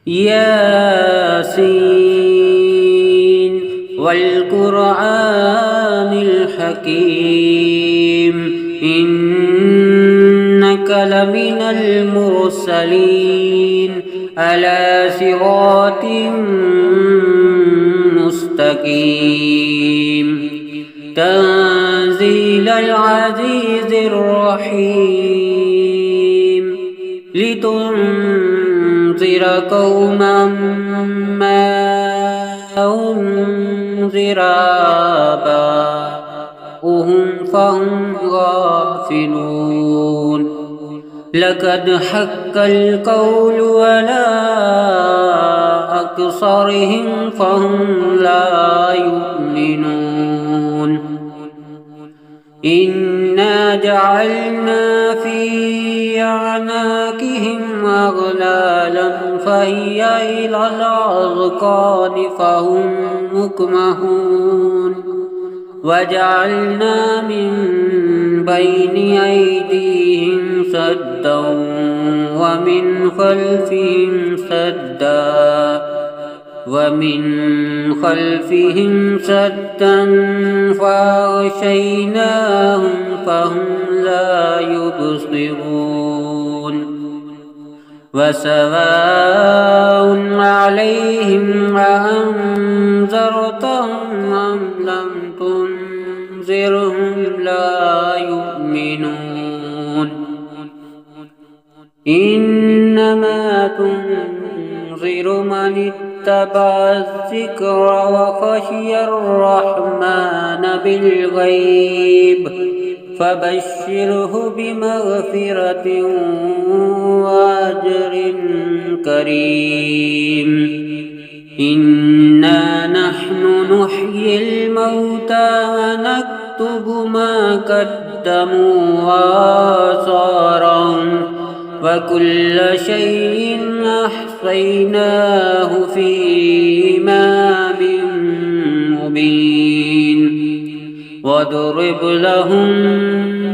ياسين والقرآن الحكيم إنك لمن المرسلين على صراط مستقيم تنزيل العزيز الرحيم لتنذر قوما ما أنذر آباؤهم فهم غافلون لقد حق القول على أكثرهم فهم لا يؤمنون إنا جعلنا في أعناقهم أغلالا فهي إلى الأذقان فهم مقمحون وجعلنا من بين أيديهم سدا ومن خلفهم سدا فأغشيناهم فهم لا يبصرون وسواء عليهم أأنذرتهم أم لم تنذرهم لا يؤمنون إنما تنذر من اتبع الذكر وخشي الرحمن بالغيب فبشره بمغفرة وأجر كريم إنا نحن نحيي الموتى ونكتب ما قدموا وآثارهم وكل شيء أحصيناه في إمام مبين واضرب لهم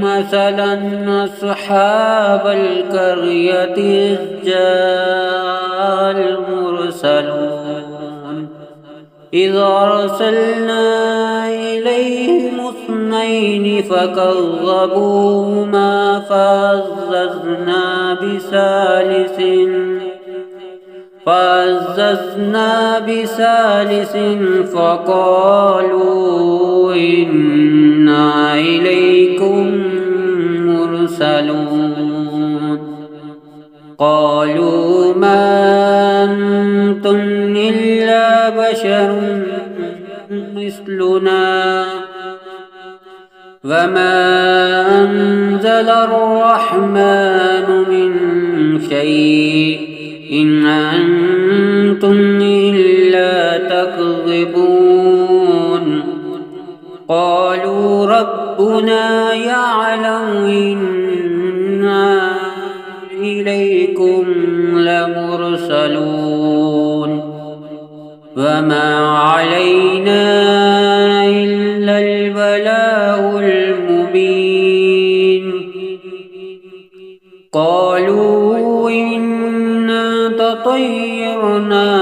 مثلا أصحاب القرية إذ جاء المرسلون إذ أرسلنا إليهم اثنين فكذبوهما فعززنا بثالث فقالوا إنا إليكم مرسلون قالوا ما أنتم إلا بشر مثلنا وما أنزل الرحمن من شيء إن أنتم إلا تكذبون قالوا ربنا يعلم إنا إليكم لمرسلون وما علينا إلا البلاغ المبين قالوا إنا تطيرنا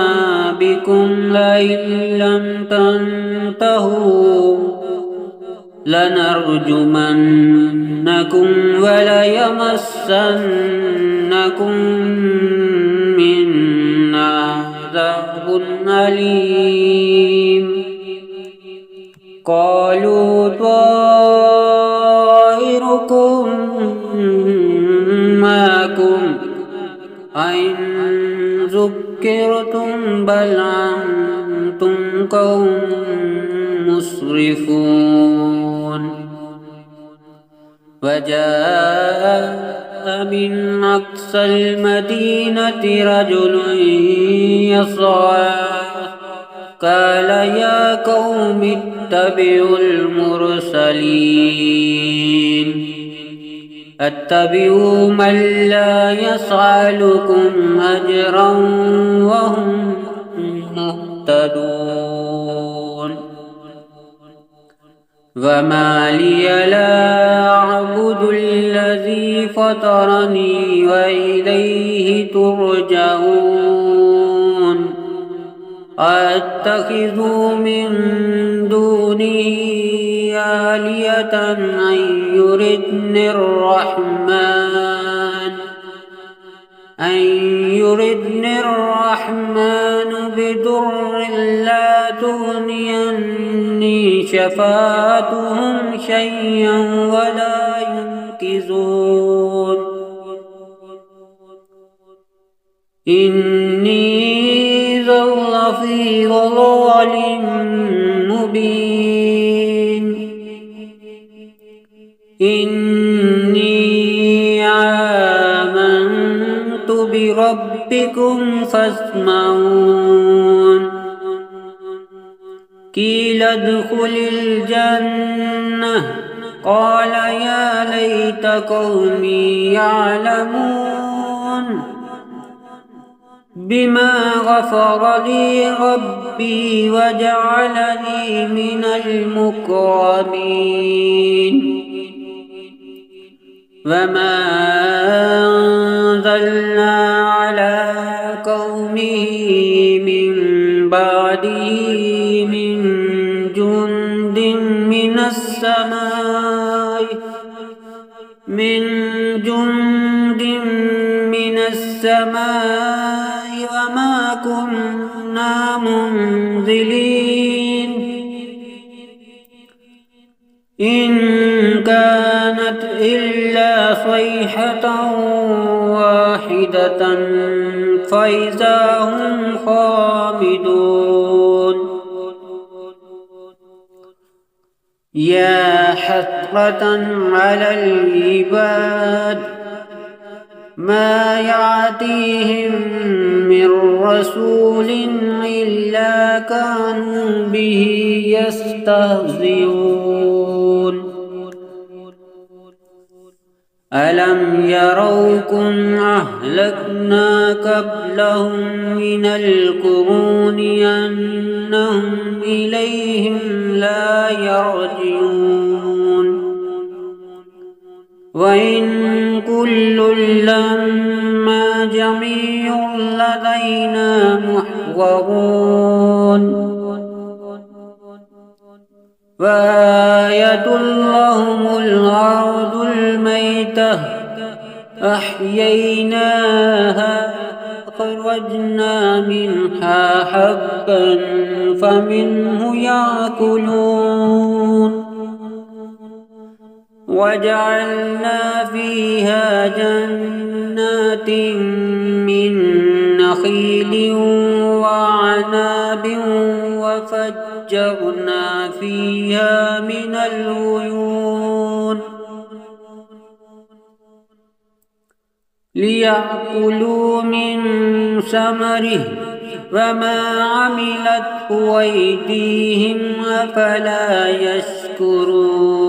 بكم لئن لم تنتهوا لنرجمنكم وليمسنكم منا عذاب أليم قالوا طائركم معكم أئن ذكرتم بل أنتم قوم مسرفون وجاء من أقصى المدينة رجل يسعى قال يا قوم اتبعوا المرسلين اتبعوا من لا يسألكم أجرا وهم مهتدون وما لي لا أعبد الذي فطرني وإليه ترجعون أتخذوا من دونه آلهة أن يردن الرحمن بضر لا تغني عني شفاعتهم شيئا ولا ينقذون إني إذا لفي ضلال مبين إني آمنت بربكم فاسمعون قيل ادخل الجنة قال يا ليت قومي يعلمون بما غفر لي ربي وجعلني من المكرمين وما أنزلنا على قومه من بعده من جند من السماء وما كنا منزلين إن كانت إلا صيحة واحدة فإذا هم خامدون يا حسرة على العباد ما يأتيهم من رسول إلا كانوا به يستهزئون ألم يروا كم أهلكنا قبلهم من القرون أنهم إليهم لا يرجعون وإن كل لما جميع لدينا محضرون وآية لهم الأرض الميتة أحييناها أخرجنا منها حبا فمنه يأكلون وجعلنا فيها جنات من نخيل وعناب وفجرنا فيها من العيون ليأكلوا من ثمره وما عملته أيديهم أفلا يشكرون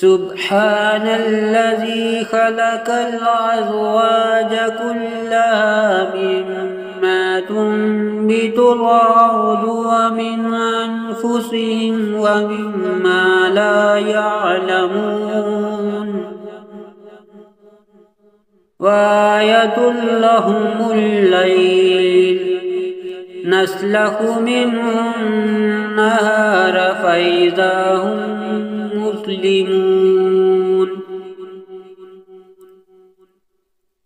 سبحان الذي خلق الأزواج كلها مما تنبت الأرض ومن أنفسهم ومما لا يعلمون وآية لهم الليل نسلخ منه النهار فإذا هم مسلمون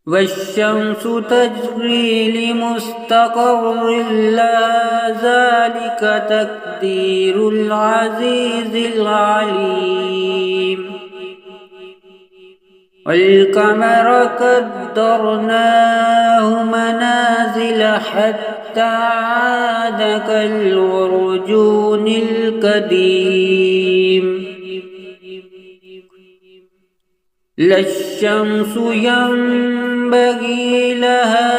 والشمس تجري لمستقر لها ذلك تقدير العزيز العليم والقمر قدرناه منازل حتى عاد كالعرجون القديم لا الشمس ينبغي لها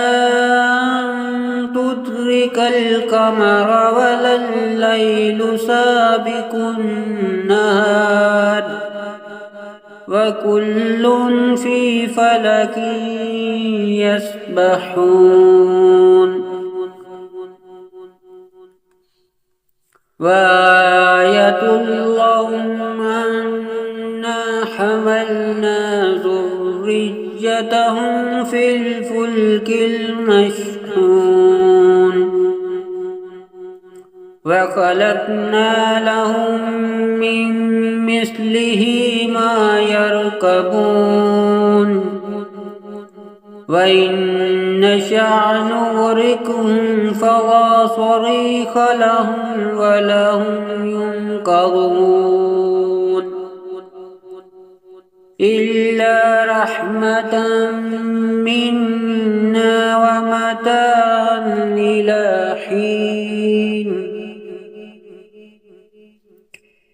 أن تدرك القمر ولا الليل سابق النهار وكل في فلك يسبحون وآية لهم أنا حملنا ذريتهم في الفلك المشحون وخلقنا لهم من مثله ما يركبون وإن نشأ نغرقهم فلا صريخ لهم ولا هم ينقذون إلا رحمة منا ومتاعا إلى حين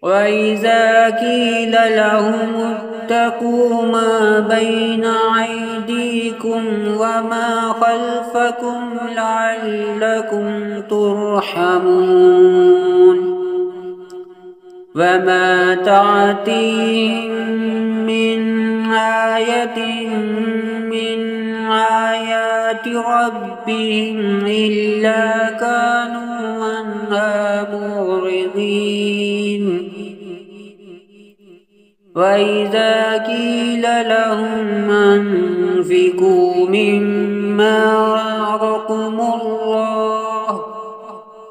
وإذا قيل لهم اتقوا ما بين أيديكم وما خلفكم لعلكم ترحمون وما تأتيهم من آية من آيات ربهم إلا كانوا عنها معرضين وإذا قيل لهم أنفقوا مما رزقكم الله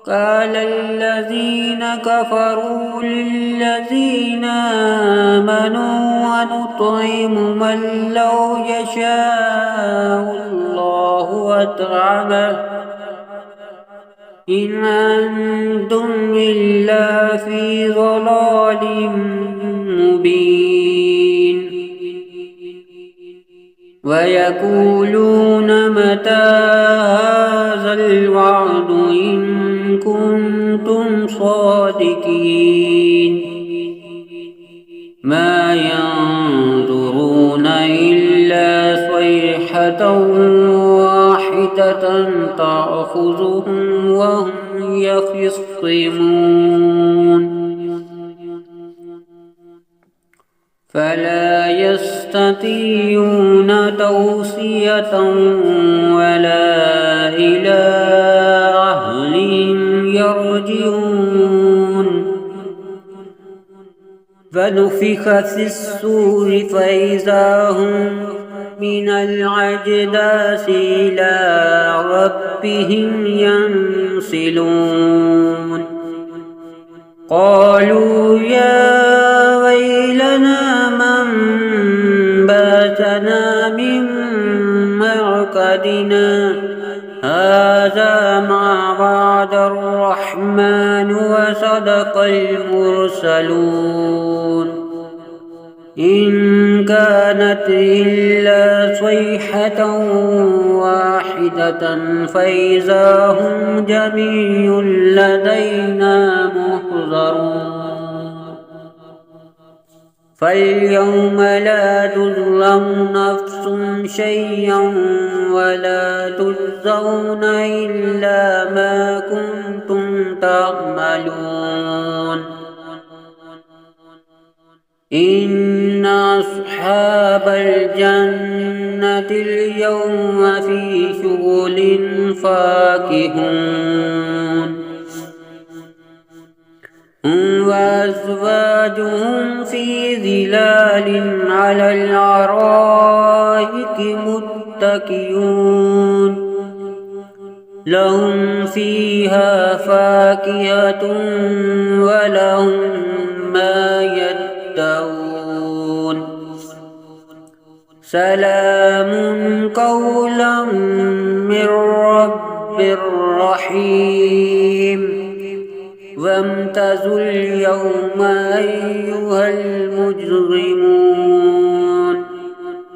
قال الذين كفروا للذين آمنوا ونطعم من لو يشاء الله أطعمه إن أنتم إلا في ضلال مبين ويقولون متى هذا الوعد إن كنتم صادقين ما ينظرون إلا صيحة واحدة تأخذهم وهم يخصمون فلا يستطيعون توصية ولا إلى أهلهم يرجعون فنفخ في الصور فإذا هم من الأجداث إلى ربهم ينسلون قالوا يا ويلنا من باتنا من مرقدنا هذا ما وعد الرحمن وصدق المرسلون إن كانت إلا صيحة واحدة فإذا هم جميع لدينا محضرون فاليوم لا تظلم نفس شيئا ولا تجزون إلا ما كنتم تعملون إن أصحاب الجنة اليوم في شغل فاكهون هم وأزواجهم في ظلال على الأرائك متكئون لهم فيها فاكهة ولهم ما يدعون سلام قولا من رب رحيم وامتازوا اليوم أيها المجرمون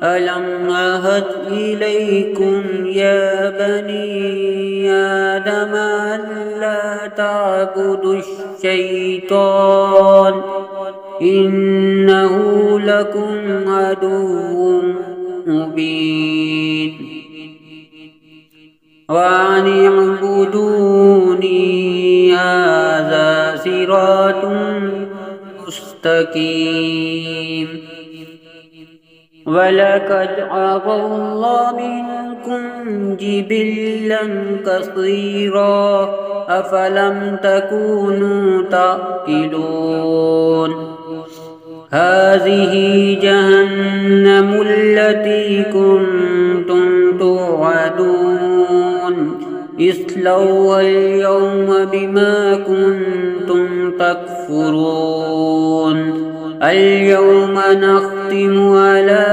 ألم أعهد إليكم يا بني آدم ألا تعبدوا الشيطان إنه لكم عدو مبين وأن اعبدوني هذا صراط مستقيم ولقد عفا الله منكم جبلا كثيرا أفلم تكونوا تعقلون هذه جهنم التي كنتم توعدون اصلوها اليوم بما كنتم تكفرون اليوم نختم على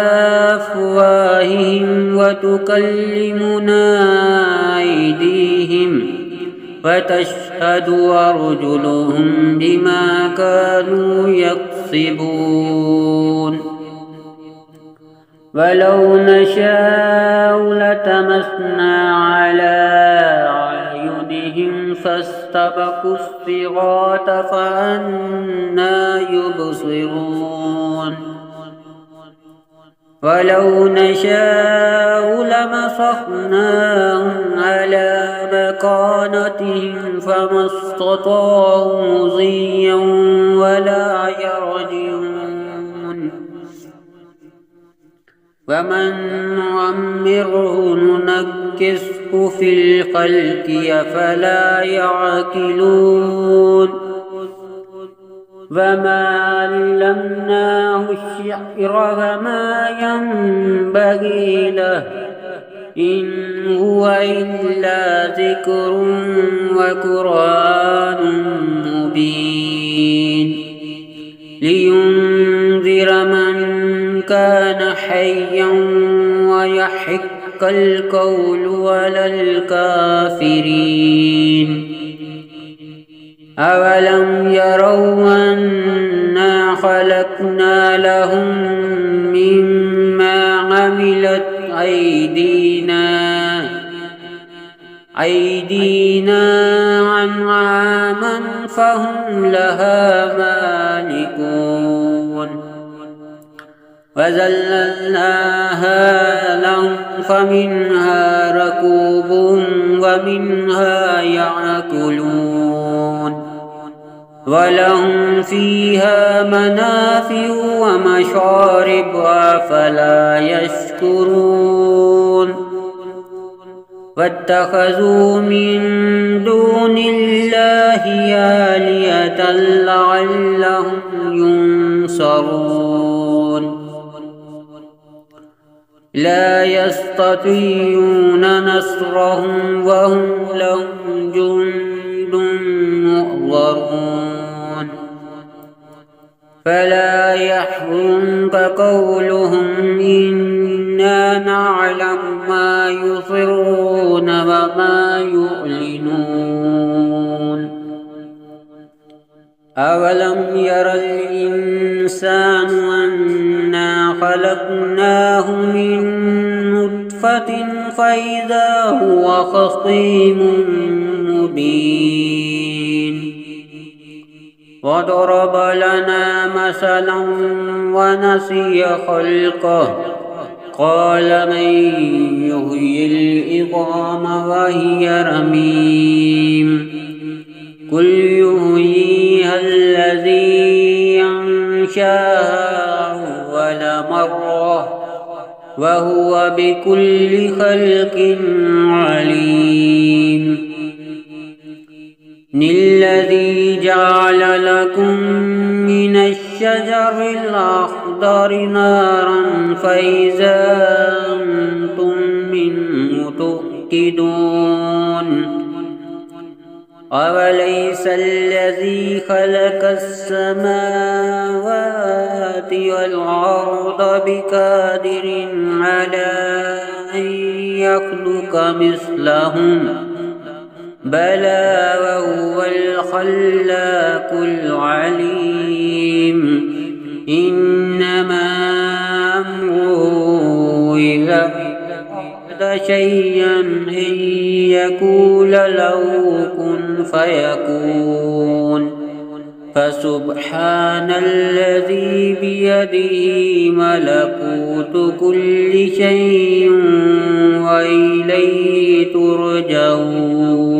أفواههم وتكلمنا أيديهم وتشهد أرجلهم بما كانوا يكسبون ولو نشاء لطمسنا على أعينهم فاستبقوا الصراط فأنى يبصرون ولو نشاء لمسخناهم على مكانتهم فما استطاعوا مضيا ولا يرجعون ومن نعمره ننكسه في الخلق أفلا يعقلون وما علمناه الشعر وما ينبغي له إن هو إلا ذكر وقرآن مبين لينذر من كان حيا ويحق القول على الكافرين أولم يروا أنا خلقنا لهم مما عملت أيدينا أنعاما فهم لها مالكون وذللناها لهم فمنها ركوبهم ومنها يأكلون ولهم فيها منافع ومشارب أفلا يشكرون واتخذوا من دون الله آلهة لعلهم ينصرون لا يستطيعون نصرهم وهم لهم جند محضرون فلا يحزنك قولهم إنا نعلم ما يسرون وما يعلنون أولم ير الإنسان أنا خلقناه من نطفة فإذا هو خصيم مبين وضرب لنا مثلا ونسي خلقه قال من يحيي العظام وهي رميم قل يحييها الذي أنشاها أول مرة وهو بكل خلق عليم الذي جعل لكم من الشجر الأخضر نارا فإذا أنتم منه توقدون أوليس الذي خلق السماوات والأرض بقادر على أن يخلق مثلهم بلى وهو الخلاق العليم إنما أمره إذا أراد شيئا أن يقول له كن فيكون فسبحان الذي بيده ملكوت كل شيء وإليه ترجعون.